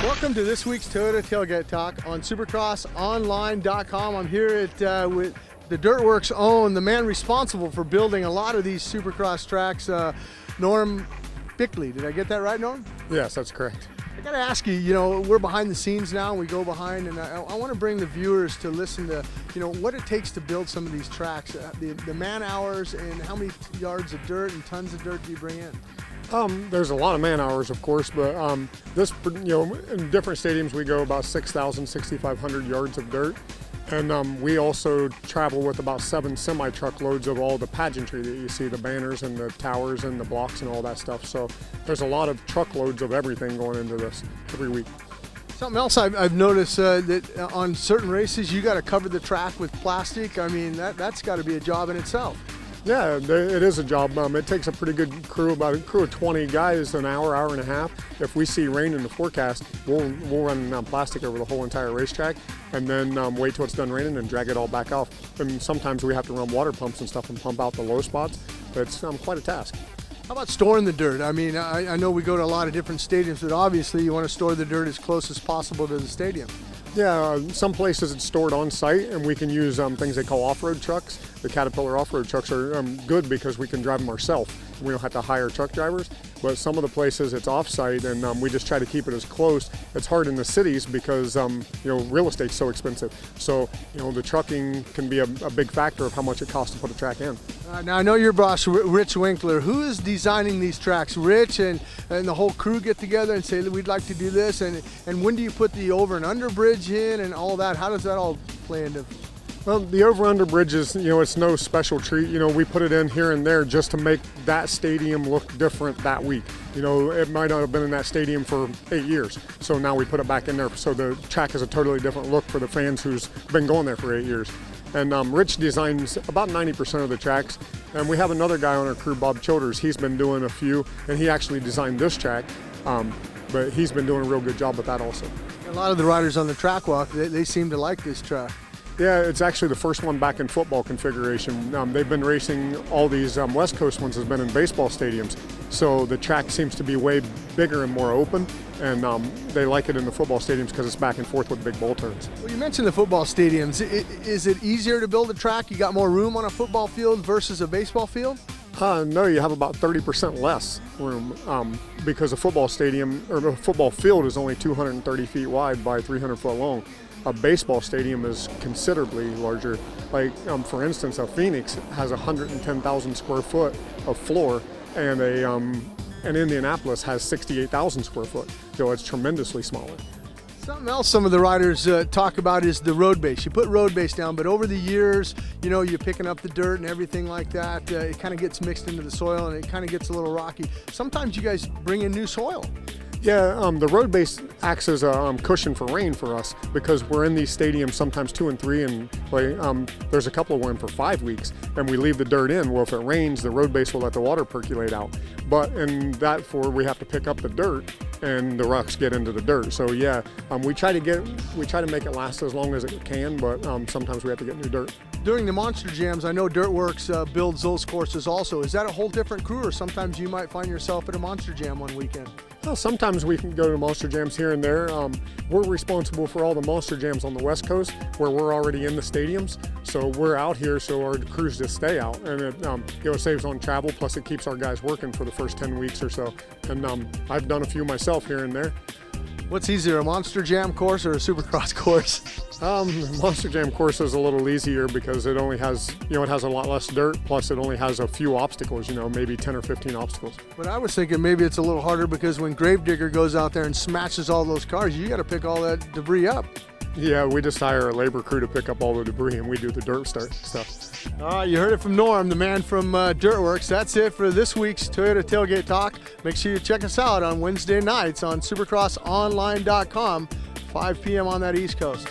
Welcome to this week's Toyota Tailgate Talk on supercrossonline.com. I'm here at with the Dirt Wurx own, the man responsible for building a lot of these supercross tracks, Norm Bickley. Did I get that right, Norm? Yes, that's correct. I got to ask you, we're behind the scenes now, and we go behind, and I want to bring the viewers to listen to, what it takes to build some of these tracks, the man hours, and how many yards of dirt and tons of dirt do you bring in? There's a lot of man hours, of course, but in different stadiums we go about 6,000, 6,500 yards of dirt. And we also travel with about 7 semi-truckloads of all the pageantry that you see, the banners and the towers and the blocks and all that stuff. So there's a lot of truckloads of everything going into this every week. Something else I've noticed that on certain races you got to cover the track with plastic. I mean, that's got to be a job in itself. Yeah, it is a job. It takes a pretty good crew, about a crew of 20 guys, an hour, hour and a half. If we see rain in the forecast, we'll run plastic over the whole entire racetrack and then wait till it's done raining and drag it all back off. And sometimes we have to run water pumps and stuff and pump out the low spots. It's quite a task. How about storing the dirt? I mean, I know we go to a lot of different stadiums, but obviously you want to store the dirt as close as possible to the stadium. Yeah, some places it's stored on site, and we can use things they call off-road trucks. The Caterpillar off-road trucks are good because we can drive them ourselves. We don't have to hire truck drivers, but some of the places it's off-site, and we just try to keep it as close. It's hard in the cities because real estate's so expensive. So the trucking can be a big factor of how much it costs to put a track in. Now I know your boss, Rich Winkler. Who is designing these tracks? Rich and the whole crew get together and say, we'd like to do this, and when do you put the over and under bridge in and all that? How does that all play into? Well, the OverUnder Bridge is, it's no special treat. We put it in here and there just to make that stadium look different that week. It might not have been in that stadium for 8 years. So now we put it back in there so the track has a totally different look for the fans who's been going there for 8 years. And Rich designs about 90% of the tracks. And we have another guy on our crew, Bob Childers. He's been doing a few, and he actually designed this track. But he's been doing a real good job with that also. A lot of the riders on the track walk, they seem to like this track. Yeah, it's actually the first one back in football configuration. They've been racing, all these West Coast ones has been in baseball stadiums. So the track seems to be way bigger and more open, and they like it in the football stadiums because it's back and forth with big bowl turns. Well, you mentioned the football stadiums. Is it easier to build a track? You got more room on a football field versus a baseball field? No, you have about 30% less room because a football stadium or a football field is only 230 feet wide by 300 foot long. A baseball stadium is considerably larger. Like, for instance, a Phoenix has 110,000 square foot of floor, and an Indianapolis has 68,000 square foot. So it's tremendously smaller. Something else some of the riders talk about is the road base. You put road base down, but over the years, you're picking up the dirt and everything like that. It kind of gets mixed into the soil, and it kind of gets a little rocky. Sometimes you guys bring in new soil. Yeah, the road base acts as a cushion for rain for us because we're in these stadiums sometimes 2 and 3, and there's a couple we're in for 5 weeks, and we leave the dirt in. Well, if it rains, the road base will let the water percolate out. But in that we have to pick up the dirt, and the rocks get into the dirt. So yeah, we try to make it last as long as it can, but sometimes we have to get new dirt. During the Monster Jams, I know Dirt Wurx builds those courses also. Is that a whole different crew, or sometimes you might find yourself at a Monster Jam one weekend? Well, sometimes we can go to Monster Jams here and there. We're responsible for all the Monster Jams on the West Coast where we're already in the stadiums. So we're out here so our crews just stay out, and it saves on travel, plus it keeps our guys working for the first 10 weeks or so. And I've done a few myself here and there. What's easier, a Monster Jam course or a Supercross course? The Monster Jam course is a little easier because it only has, it has a lot less dirt, plus it only has a few obstacles, maybe 10 or 15 obstacles. But I was thinking maybe it's a little harder because when Gravedigger goes out there and smashes all those cars, you got to pick all that debris up. Yeah, we just hire a labor crew to pick up all the debris, and we do the dirt stuff. You heard it from Norm, the man from Dirt Wurx. That's it for this week's Toyota Tailgate Talk. Make sure you check us out on Wednesday nights on supercrossonline.com, 5 p.m. on that East Coast.